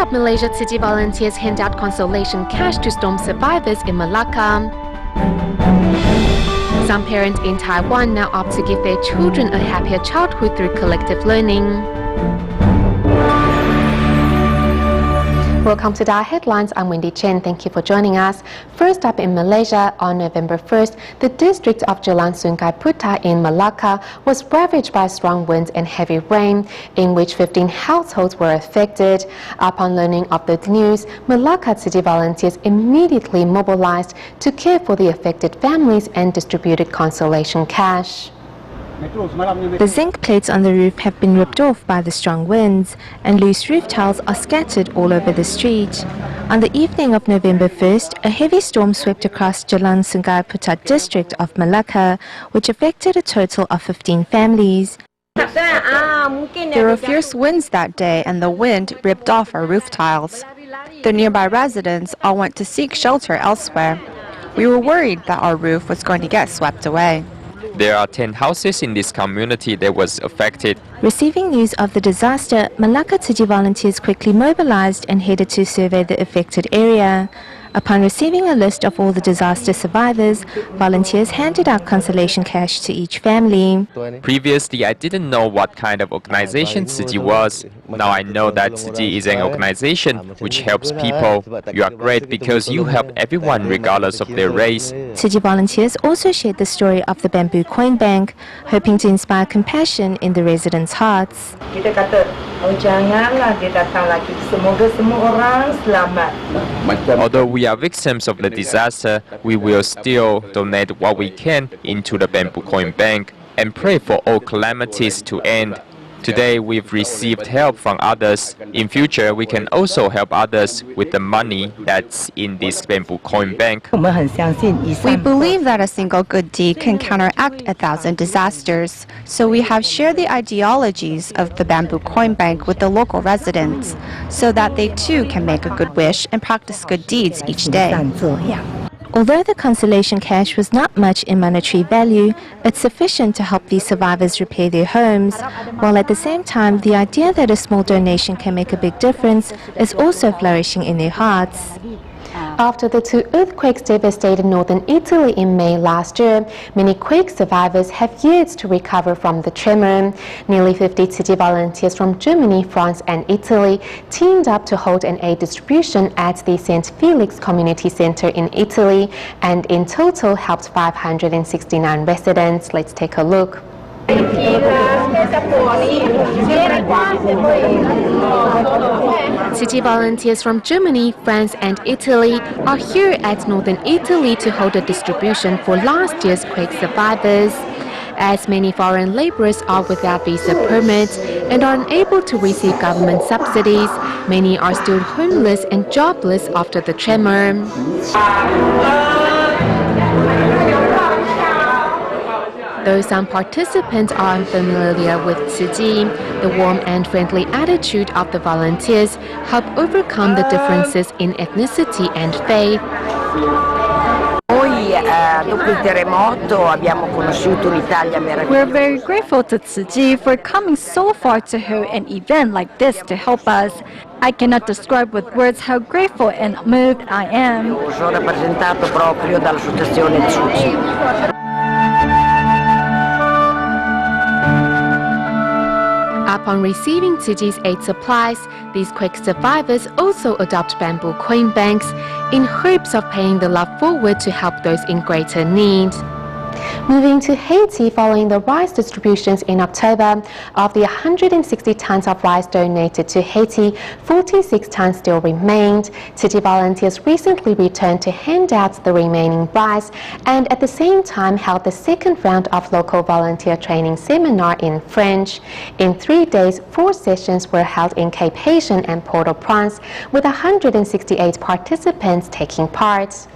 up, Malaysia city volunteers hand out consolation cash to storm survivors in Malacca. Some parents in Taiwan now opt to give their children a happier childhood through collective learning. Welcome to DaAi Headlines. I'm Wendy Chen. Thank you for joining us. First up, in Malaysia, on November 1st, the district of Jalan Sungai Putih in Malacca was ravaged by strong winds and heavy rain, in which 15 households were affected. Upon learning of the news, Malacca city volunteers immediately mobilized to care for the affected families and distributed consolation cash. The zinc plates on the roof have been ripped off by the strong winds, and loose roof tiles are scattered all over the street. On the evening of November 1st, a heavy storm swept across Jalan Sungai Putih district of Malacca, which affected a total of 15 families. There were fierce winds that day, and the wind ripped off our roof tiles. The nearby residents all went to seek shelter elsewhere. We were worried that our roof was going to get swept away. There are 10 houses in this community that was affected. Receiving news of the disaster, Malacca city volunteers quickly mobilized and headed to survey the affected area. Upon receiving a list of all the disaster survivors, volunteers handed out consolation cash to each family. Previously, I didn't know what kind of organization Tzu was. Now I know that Tzu is an organization which helps people. You are great because you help everyone regardless of their race. Tzu volunteers also shared the story of the Bamboo Coin Bank, hoping to inspire compassion in the residents' hearts. Kita kata, oh janganlah dia datang lagi. Semoga semua orang selamat. Although we are victims of the disaster, we will still donate what we can into the Bamboo Coin Bank and pray for all calamities to end. Today, we've received help from others. In future, we can also help others with the money that's in this Bamboo Coin Bank. We believe that a single good deed can counteract 1,000 disasters. So we have shared the ideologies of the Bamboo Coin Bank with the local residents, so that they too can make a good wish and practice good deeds each day. Although the consolation cash was not much in monetary value, it's sufficient to help these survivors repair their homes, while at the same time the idea that a small donation can make a big difference is also flourishing in their hearts. After the 2 earthquakes devastated northern Italy in May last year, many quake survivors have years to recover from the tremor. Nearly 50 city volunteers from Germany, France and Italy teamed up to hold an aid distribution at the St. Felix Community Center in Italy, and in total helped 569 residents. Let's take a look. City volunteers from Germany, France and Italy are here at northern Italy to hold a distribution for last year's quake survivors. As many foreign laborers are without visa permits and are unable to receive government subsidies, many are still homeless and jobless after the tremor. Though some participants are unfamiliar with Tzu, the warm and friendly attitude of the volunteers help overcome the differences in ethnicity and faith. We're very grateful to Tzu for coming so far to hold an event like this to help us. I cannot describe with words how grateful and moved I am. Upon receiving Tzu's aid supplies, these quake survivors also adopt bamboo coin banks in hopes of paying the love forward to help those in greater need. Moving to Haiti, following the rice distributions in October, of the 160 tons of rice donated to Haiti, 46 tons still remained. City volunteers recently returned to hand out the remaining rice and at the same time held the second round of local volunteer training seminar in French. In 3 days, 4 sessions were held in Cape Haitian and Port-au-Prince, with 168 participants taking part.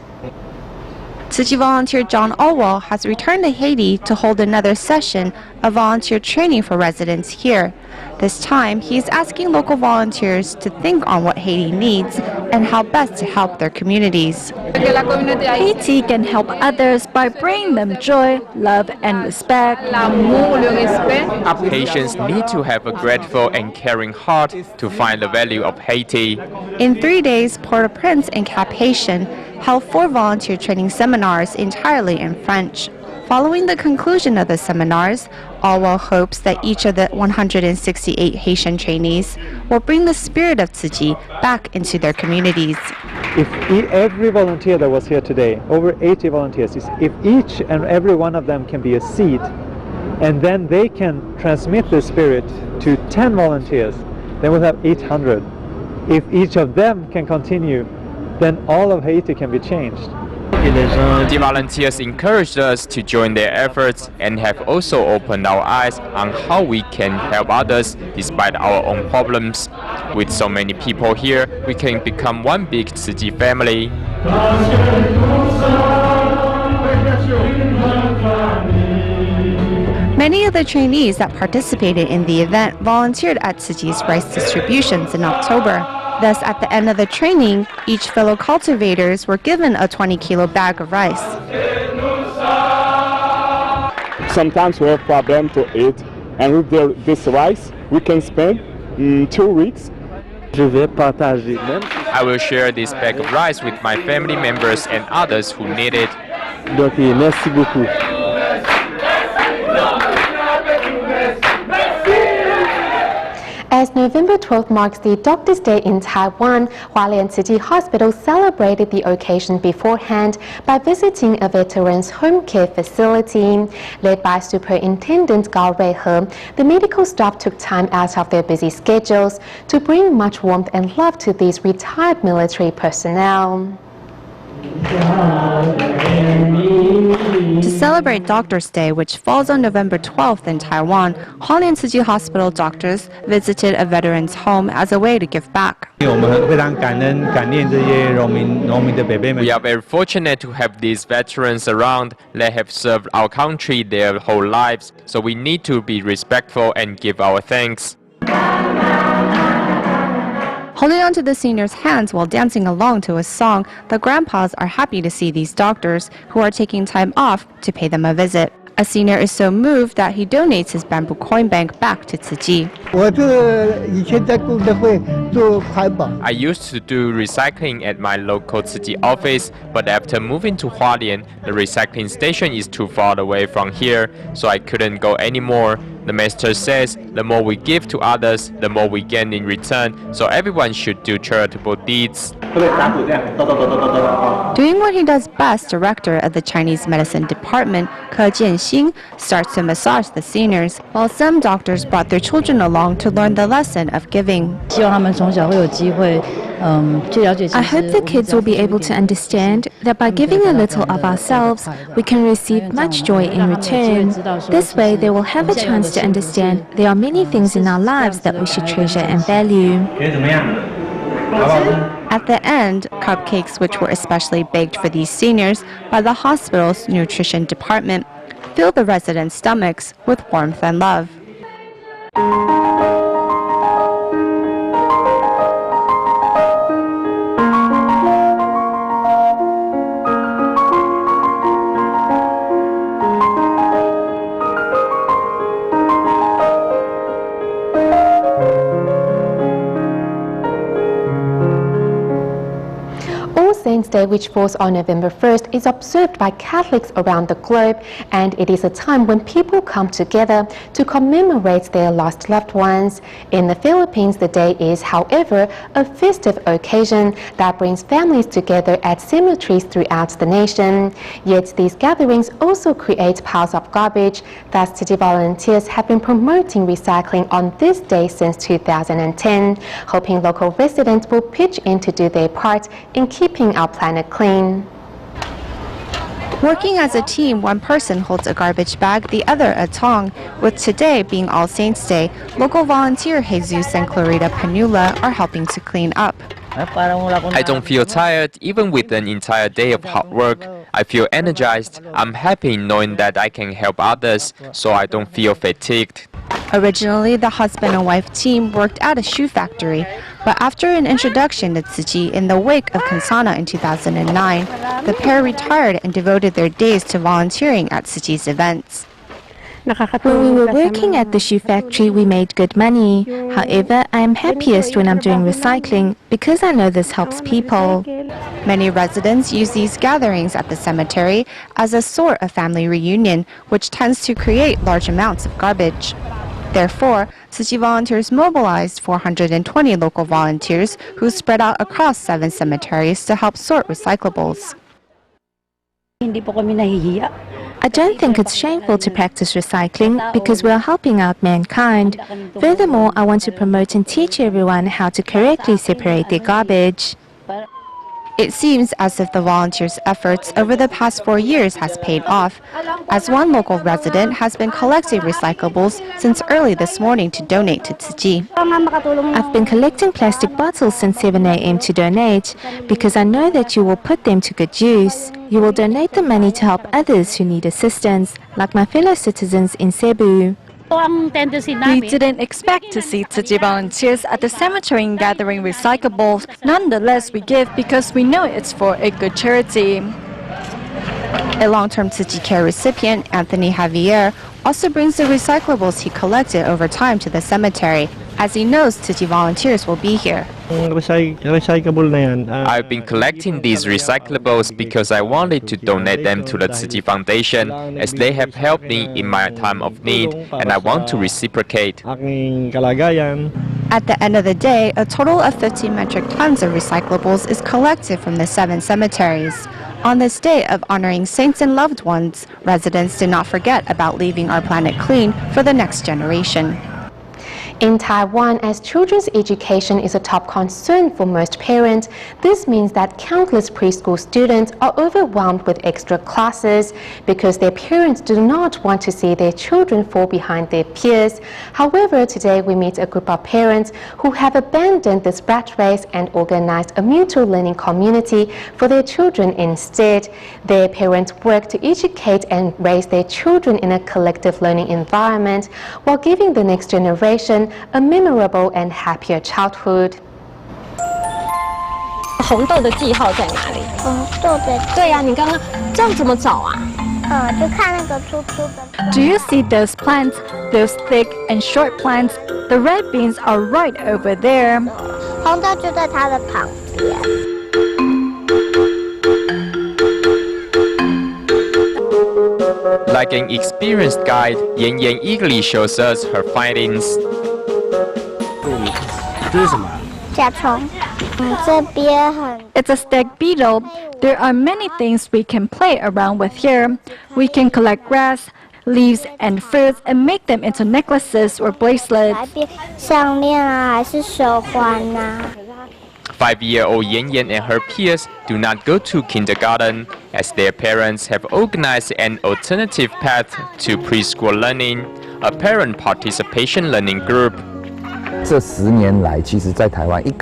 Tzu Chi volunteer John Olwell has returned to Haiti to hold another session of volunteer training for residents here. This time, he is asking local volunteers to think on what Haiti needs and how best to help their communities. Haiti can help others by bringing them joy, love, and respect. Haitians need to have a grateful and caring heart to find the value of Haiti. In 3 days, Port-au-Prince and Cap Haitian held 4 volunteer training seminars entirely in French. Following the conclusion of the seminars, Olwell hopes that each of the 168 Haitian trainees will bring the spirit of Tzu Chi back into their communities. If every volunteer that was here today, over 80 volunteers, if each and every one of them can be a seed, and then they can transmit the spirit to 10 volunteers, then we'll have 800. If each of them can continue, then all of Haiti can be changed. The volunteers encouraged us to join their efforts and have also opened our eyes on how we can help others despite our own problems. With so many people here, we can become one big Tzu Chi family. Many of the trainees that participated in the event volunteered at Tzu Chi's rice distributions in October. Thus, at the end of the training, each fellow cultivators were given a 20-kilo bag of rice. Sometimes we have problem to eat, and with this rice, we can spend 2 weeks. I will share this bag of rice with my family members and others who need it. Merci beaucoup. As November 12th marks the Doctor's Day in Taiwan, Hualien City Hospital celebrated the occasion beforehand by visiting a veterans home care facility. Led by Superintendent Gao Rui-he, the medical staff took time out of their busy schedules to bring much warmth and love to these retired military personnel. To celebrate Doctor's Day, which falls on November 12th in Taiwan, Hualien Tzu Chi Hospital doctors visited a veteran's home as a way to give back. We are very fortunate to have these veterans around that have served our country their whole lives, so we need to be respectful and give our thanks. Holding onto the seniors' hands while dancing along to a song, the grandpas are happy to see these doctors who are taking time off to pay them a visit. A senior is so moved that he donates his bamboo coin bank back to Tzu Chi. I used to do recycling at my local Tzu Chi office, but after moving to Hualien, the recycling station is too far away from here, so I couldn't go anymore. The master says, the more we give to others, the more we gain in return, so everyone should do charitable deeds. Doing what he does best, director of the Chinese medicine department, Ke Jianxing, starts to massage the seniors, while some doctors brought their children along to learn the lesson of giving. I hope the kids will be able to understand that by giving a little of ourselves, we can receive much joy in return. This way, they will have a chance to understand there are many things in our lives that we should treasure and value. At the end, cupcakes, which were especially baked for these seniors by the hospital's nutrition department, filled the residents' stomachs with warmth and love. Saints' Day, which falls on November 1st, is observed by Catholics around the globe, and it is a time when people come together to commemorate their lost loved ones. In the Philippines, the day is, however, a festive occasion that brings families together at cemeteries throughout the nation. Yet these gatherings also create piles of garbage. Thus, city volunteers have been promoting recycling on this day since 2010, hoping local residents will pitch in to do their part in keeping our planet clean. Working as a team, one person holds a garbage bag, the other a tong. With today being All Saints' Day, local volunteer Jesus and Clarita Panula are helping to clean up. I don't feel tired even with an entire day of hard work. I feel energized. I'm happy knowing that I can help others, so I don't feel fatigued. Originally, the husband and wife team worked at a shoe factory, but after an introduction to Tzu Chi in the wake of Kansana in 2009, the pair retired and devoted their days to volunteering at Tzu Chi's events. When we were working at the shoe factory, we made good money. However, I am happiest when I'm doing recycling because I know this helps people. Many residents use these gatherings at the cemetery as a sort of family reunion, which tends to create large amounts of garbage. Therefore, Tzu Chi volunteers mobilized 420 local volunteers who spread out across 7 cemeteries to help sort recyclables. I don't think it's shameful to practice recycling because we are helping out mankind. Furthermore, I want to promote and teach everyone how to correctly separate their garbage. It seems as if the volunteers' efforts over the past 4 years has paid off, as one local resident has been collecting recyclables since early this morning to donate to Tzu Chi. I've been collecting plastic bottles since 7 a.m. to donate because I know that you will put them to good use. You will donate the money to help others who need assistance, like my fellow citizens in Cebu. We didn't expect to see Tzu Chi volunteers at the cemetery gathering recyclables. Nonetheless, we give because we know it's for a good charity. A long-term Tzu Chi care recipient, Anthony Javier, also brings the recyclables he collected over time to the cemetery, as he knows Tzu Chi volunteers will be here. I've been collecting these recyclables because I wanted to donate them to the Tzu Chi Foundation, as they have helped me in my time of need, and I want to reciprocate. At the end of the day, a total of 15 metric tons of recyclables is collected from the 7 cemeteries. On this day of honoring saints and loved ones, residents did not forget about leaving our planet clean for the next generation. In Taiwan, as children's education is a top concern for most parents, this means that countless preschool students are overwhelmed with extra classes because their parents do not want to see their children fall behind their peers. However, today we meet a group of parents who have abandoned this rat race and organized a mutual learning community for their children instead. Their parents work to educate and raise their children in a collective learning environment while giving the next generation a memorable and happier childhood. 红豆的记号在哪里？红豆的。对呀，你刚刚这样怎么找啊？就看那个粗粗的。Do you see those plants? Those thick and short plants? The red beans are right over there. 红豆就在它的旁边。Like an experienced guide, Yan Yan eagerly shows us her findings. 这是什么？甲虫。这边很。It's a stag beetle. There are many things we can play around with here. We can collect grass, leaves, and fruits and make them into necklaces or bracelets. 项链啊，还是手环啊。5-year-old Yan Yan and her peers do not go to kindergarten, as their parents have organized an alternative path to preschool learning, a parent participation learning group.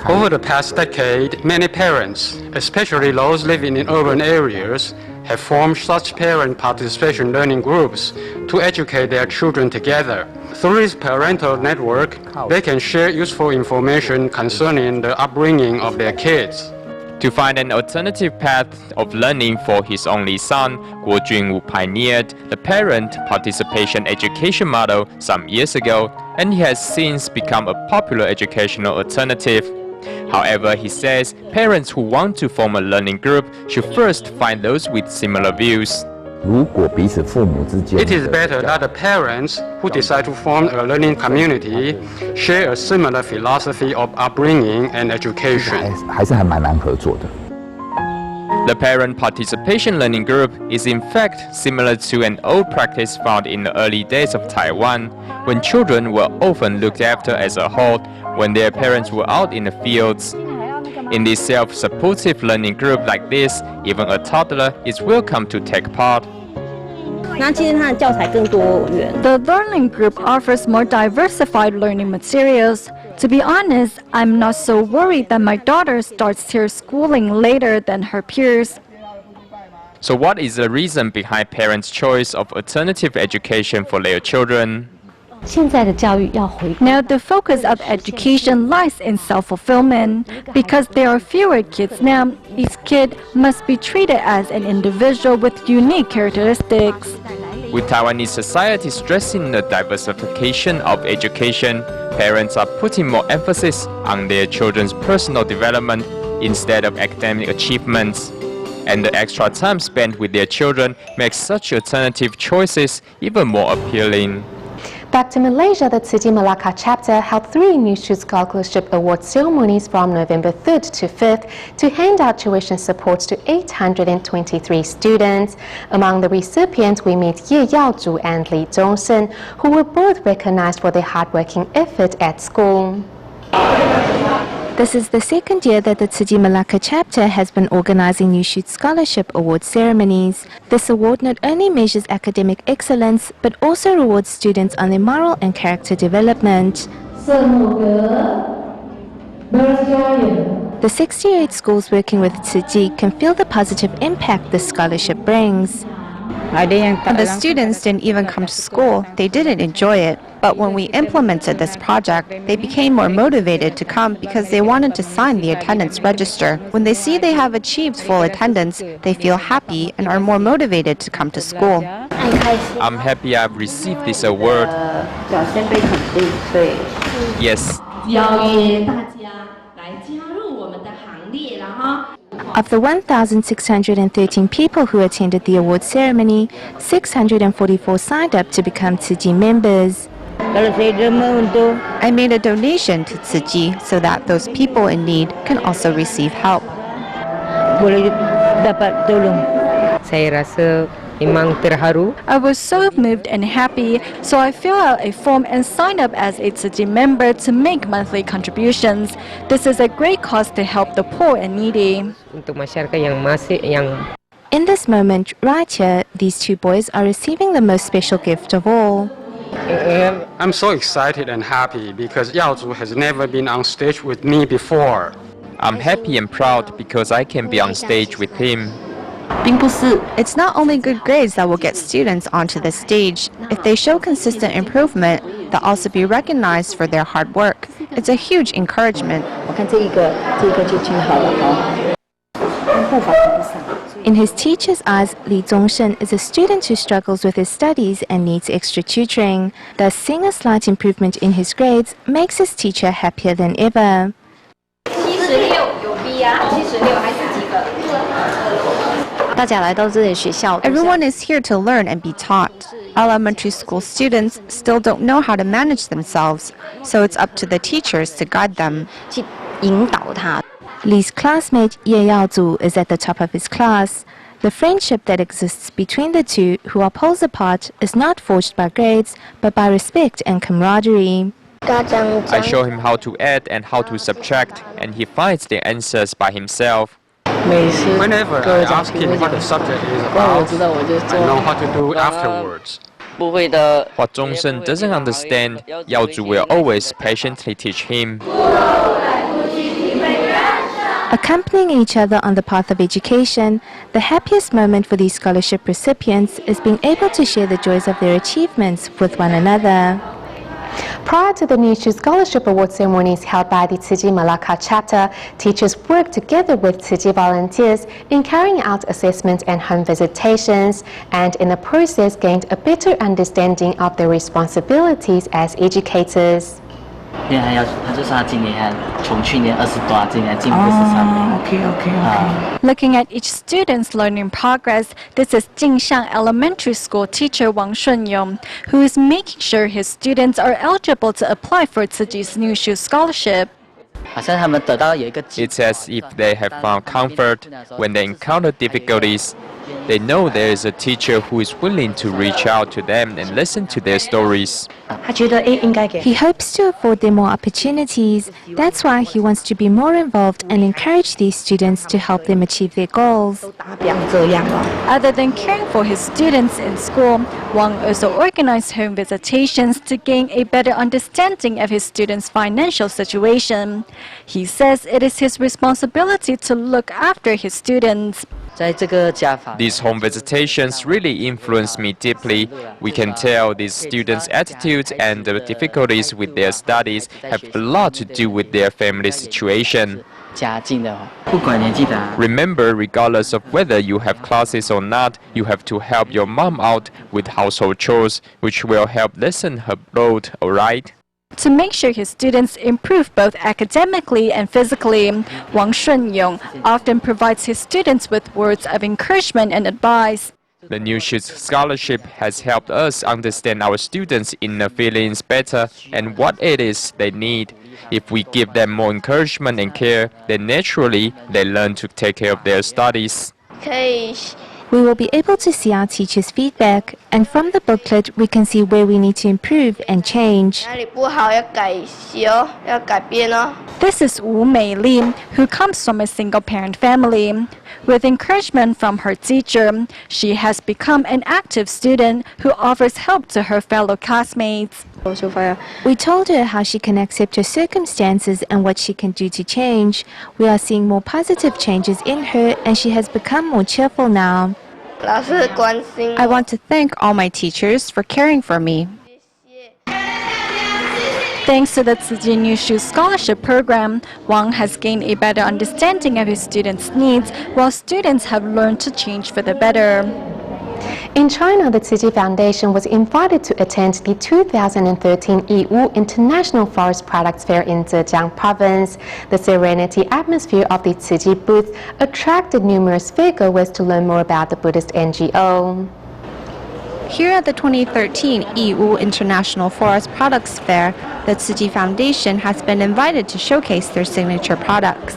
Over the past decade, many parents, especially those living in urban areas, have formed such parent participation learning groups to educate their children together. Through this parental network, they can share useful information concerning the upbringing of their kids. To find an alternative path of learning for his only son, Guo Junwu pioneered the parent participation education model some years ago, and he has since become a popular educational alternative. However, he says parents who want to form a learning group should first find those with similar views. It is better that the parents who decide to form a learning community share a similar philosophy of upbringing and education. The parent participation learning group is in fact similar to an old practice found in the early days of Taiwan, when children were often looked after as a whole when their parents were out in the fields. In this self-supportive learning group like this, even a toddler is welcome to take part. The learning group offers more diversified learning materials. To be honest, I'm not so worried that my daughter starts her schooling later than her peers. So what is the reason behind parents' choice of alternative education for their children? Now the focus of education lies in self-fulfillment. Because there are fewer kids now, each kid must be treated as an individual with unique characteristics. With Taiwanese society stressing the diversification of education, parents are putting more emphasis on their children's personal development instead of academic achievements. And the extra time spent with their children makes such alternative choices even more appealing. Back to Malaysia, the Tzu Chi Malacca chapter held 3 New Shoot Scholarship Award ceremonies from November 3rd to 5th to hand out tuition support to 823 students. Among the recipients, we meet Ye Yaozhu and Li Zhongshen, who were both recognized for their hardworking effort at school. This is the second year that the Tzu Chi Malacca chapter has been organizing New Shoot Scholarship Award ceremonies. This award not only measures academic excellence, but also rewards students on their moral and character development. The 68 schools working with Tzu Chi can feel the positive impact this scholarship brings. The students didn't even come to school. They didn't enjoy it. But when we implemented this project, they became more motivated to come because they wanted to sign the attendance register. When they see they have achieved full attendance, they feel happy and are more motivated to come to school. I'm happy I've received this award. Yes. Of the 1,613 people who attended the award ceremony, 644 signed up to become Tzu Chi members. I made a donation to Tzu Chi so that those people in need can also receive help. I was so moved and happy, so I filled out a form and signed up as a Tzu Chi member to make monthly contributions. This is a great cause to help the poor and needy. In this moment, right here, these 2 boys are receiving the most special gift of all. I'm so excited and happy because Yaozhu has never been on stage with me before. I'm happy and proud because I can be on stage with him. It's not only good grades that will get students onto the stage. If they show consistent improvement, they'll also be recognized for their hard work. It's a huge encouragement. In his teacher's eyes, Li Zhongshen is a student who struggles with his studies and needs extra tutoring. Thus, seeing a slight improvement in his grades makes his teacher happier than ever. Everyone is here to learn and be taught. Elementary school students still don't know how to manage themselves, so it's up to the teachers to guide them. Li's classmate Ye Yaozhu is at the top of his class. The friendship that exists between the two, who are poles apart, is not forged by grades, but by respect and camaraderie. I show him how to add and how to subtract, and he finds the answers by himself. Whenever I ask him what the subject is about, I know how to do afterwards. What Zhongshen doesn't understand, Yaozhu will always patiently teach him. Accompanying each other on the path of education, the happiest moment for these scholarship recipients is being able to share the joys of their achievements with one another. Prior to the New Shoot Scholarship Award ceremonies held by the Tzu Chi Malacca chapter, teachers worked together with Tzu Chi volunteers in carrying out assessments and home visitations, and in the process gained a better understanding of their responsibilities as educators. Looking at each student's learning progress, this is Jingxiang Elementary School teacher Wang Shunyong, who is making sure his students are eligible to apply for Tzu Chi's New Shoot Scholarship. It's as if they have found comfort when they encounter difficulties. They know there is a teacher who is willing to reach out to them and listen to their stories. He hopes to afford them more opportunities. That's why he wants to be more involved and encourage these students to help them achieve their goals. Other than caring for his students in school, Wang also organized home visitations to gain a better understanding of his students' financial situation. He says it is his responsibility to look after his students. These home visitations really influenced me deeply. We can tell these students' attitudes and the difficulties with their studies have a lot to do with their family situation. Remember, regardless of whether you have classes or not, you have to help your mom out with household chores, which will help lessen her load, alright? To make sure his students improve both academically and physically, Wang Shunyong often provides his students with words of encouragement and advice. The New Shoots Scholarship has helped us understand our students' inner feelings better and what it is they need. If we give them more encouragement and care, then naturally they learn to take care of their studies. We will be able to see our teachers' feedback, and from the booklet we can see where we need to improve and change. This is Wu Meilim, who comes from a single-parent family. With encouragement from her teacher, she has become an active student who offers help to her fellow classmates. We told her how she can accept her circumstances and what she can do to change. We are seeing more positive changes in her, and she has become more cheerful now. I want to thank all my teachers for caring for me. Thanks to the Tzu Chi New Shoes Scholarship Program, Wang has gained a better understanding of his students' needs, while students have learned to change for the better. In China, the Tzu Chi Foundation was invited to attend the 2013 EU International Forest Products Fair in Zhejiang Province. The serenity atmosphere of the Tzu Chi booth attracted numerous fairgoers to learn more about the Buddhist NGO. Here at the 2013 EU International Forest Products Fair, the Tzu Chi Foundation has been invited to showcase their signature products.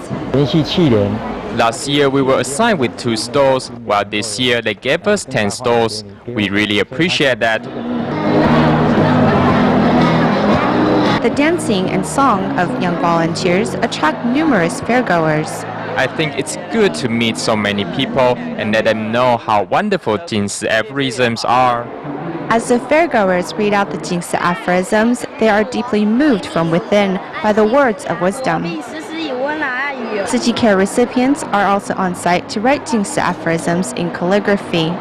Last year we were assigned with 2 stalls, while this year they gave us 10 stalls. We really appreciate that. The dancing and song of young volunteers attract numerous fairgoers. I think it's good to meet so many people and let them know how wonderful Jingsi aphorisms are. As the fairgoers read out the Jingsi aphorisms, they are deeply moved from within by the words of wisdom. Tzu Chi Care recipients are also on site to write Jingsi aphorisms in calligraphy.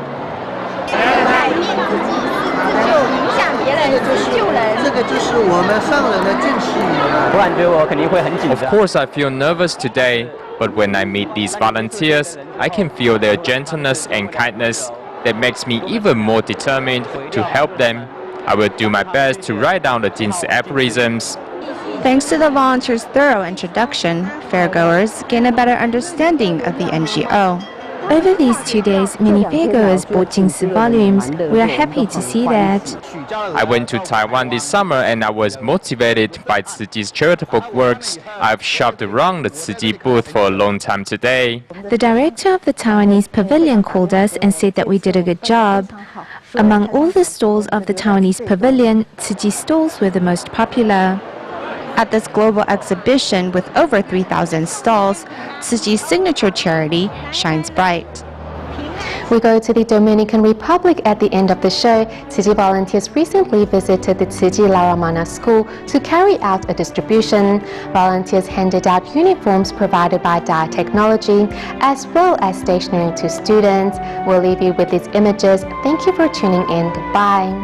Of course, I feel nervous today, but when I meet these volunteers, I can feel their gentleness and kindness. That makes me even more determined to help them. I will do my best to write down the Jingsi aphorisms. Thanks to the volunteers' thorough introduction, fairgoers gain a better understanding of the NGO. Over these 2 days, many fairgoers bought Jingsi volumes. We are happy to see that. I went to Taiwan this summer and I was motivated by Tzu Chi's charitable works. I've shopped around the Tzu Chi booth for a long time today. The director of the Taiwanese pavilion called us and said that we did a good job. Among all the stalls of the Taiwanese pavilion, Tzu Chi stalls were the most popular. At this global exhibition with over 3,000 stalls, Tzu Chi's signature charity shines bright. We go to the Dominican Republic at the end of the show. Tzu Chi volunteers recently visited the Tzu Chi La Romana school to carry out a distribution. Volunteers handed out uniforms provided by DaAi Technology, as well as stationery to students. We'll leave you with these images. Thank you for tuning in. Goodbye.